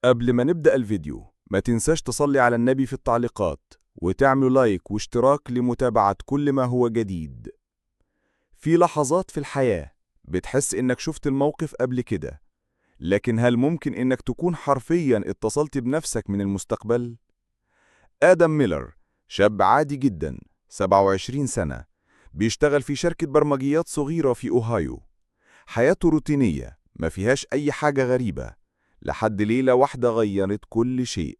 قبل ما نبدأ الفيديو ما تنساش تصلي على النبي في التعليقات وتعملوا لايك واشتراك لمتابعة كل ما هو جديد. في لحظات في الحياة بتحس إنك شفت الموقف قبل كده، لكن هل ممكن إنك تكون حرفياً اتصلت بنفسك من المستقبل؟ آدم ميلر شاب عادي جداً، 27 سنة، بيشتغل في شركة برمجيات صغيرة في أوهايو. حياته روتينية ما فيهاش أي حاجة غريبة، لحد ليلة واحدة غيرت كل شيء.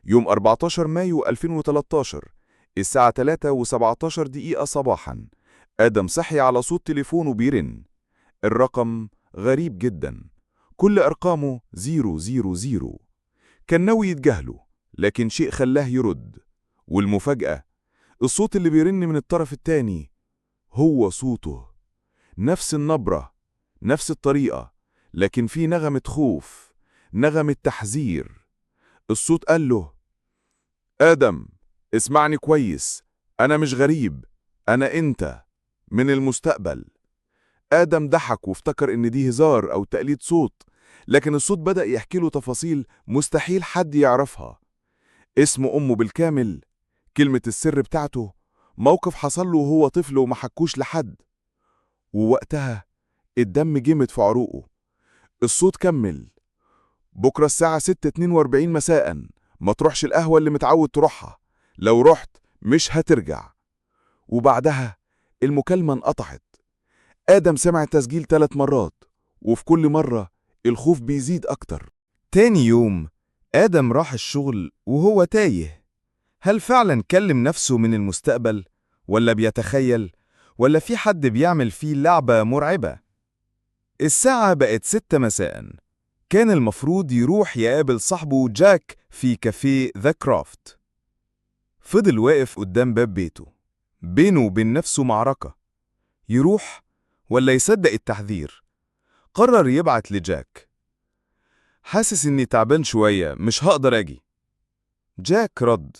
يوم 14 مايو 2013 الساعة 3:17 صباحا، آدم صحي على صوت تليفونه بيرن. الرقم غريب جدا، كل أرقامه 000. كان ناوي يتجاهله، لكن شيء خلاه يرد. والمفاجأة، الصوت اللي بيرن من الطرف التاني هو صوته، نفس النبرة، نفس الطريقة، لكن في نغمة خوف، نغمة تحذير. الصوت قال له: آدم، اسمعني كويس، أنا مش غريب، أنا أنت، من المستقبل. آدم ضحك وافتكر إن دي هزار أو تقليد صوت، لكن الصوت بدأ يحكي له تفاصيل مستحيل حد يعرفها. اسم أمه بالكامل، كلمة السر بتاعته، موقف حصل له وهو طفل وما حكوش لحد. ووقتها الدم جمد في عروقه. الصوت كمل: بكرة الساعة 6:42 مساء، ما تروحش القهوة اللي متعود تروحها، لو رحت مش هترجع. وبعدها المكالمة انقطعت. آدم سمع التسجيل 3 مرات، وفي كل مرة الخوف بيزيد أكتر. تاني يوم آدم راح الشغل وهو تايه. هل فعلا كلم نفسه من المستقبل؟ ولا بيتخيل؟ ولا في حد بيعمل فيه لعبة مرعبة؟ الساعة بقت 6 مساء. كان المفروض يروح يقابل صاحبه جاك في كافيه ذا كرافت. فضل واقف قدام باب بيته، بينه وبين نفسه معركة. يروح ولا يصدق التحذير؟ قرر يبعت لجاك: حاسس إني تعبان شوية، مش هقدر أجي. جاك رد: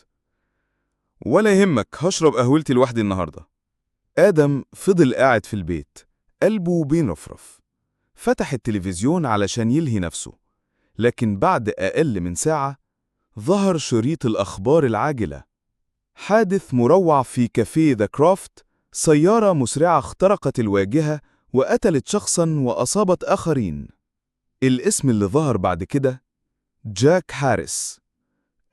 ولا يهمك، هشرب قهوتي لوحدي النهاردة. آدم فضل قاعد في البيت، قلبه بينرفرف. فتح التلفزيون علشان يلهي نفسه، لكن بعد أقل من ساعة ظهر شريط الأخبار العاجلة. حادث مروع في كافيه ذا كرافت، سيارة مسرعة اخترقت الواجهة وقتلت شخصاً وأصابت آخرين. الاسم اللي ظهر بعد كده: جاك هاريس.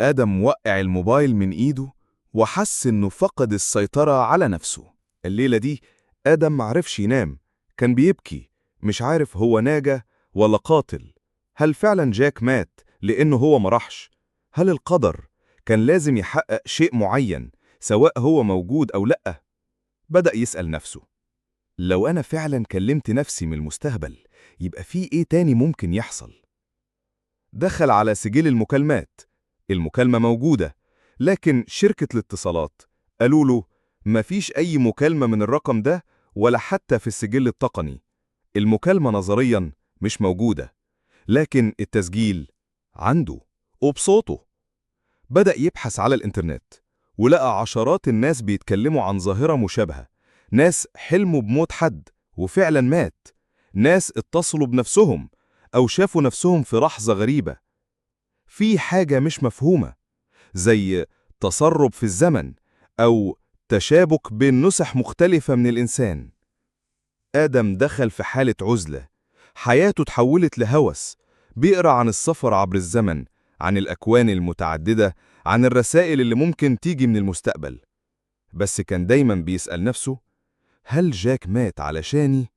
آدم وقع الموبايل من إيده وحس إنه فقد السيطرة على نفسه. الليلة دي آدم معرفش ينام، كان بيبكي، مش عارف هو ناجى ولا قاتل. هل فعلا جاك مات لأنه هو مرحش؟ هل القدر كان لازم يحقق شيء معين سواء هو موجود أو لأ؟ بدأ يسأل نفسه: لو أنا فعلا كلمت نفسي من المستقبل، يبقى في إيه تاني ممكن يحصل؟ دخل على سجل المكالمات. المكالمة موجودة، لكن شركة الاتصالات قالوا له مفيش أي مكالمة من الرقم ده ولا حتى في السجل التقني. المكالمة نظرياً مش موجودة، لكن التسجيل عنده وبصوته. بدأ يبحث على الإنترنت ولقى عشرات الناس بيتكلموا عن ظاهرة مشابهة. ناس حلموا بموت حد وفعلاً مات، ناس اتصلوا بنفسهم أو شافوا نفسهم في لحظة غريبة. في حاجة مش مفهومة، زي تسرب في الزمن أو تشابك بين نسخ مختلفة من الإنسان. آدم دخل في حالة عزلة، حياته تحولت لهوس. بيقرأ عن السفر عبر الزمن، عن الأكوان المتعددة، عن الرسائل اللي ممكن تيجي من المستقبل. بس كان دايما بيسأل نفسه: هل جاك مات علشاني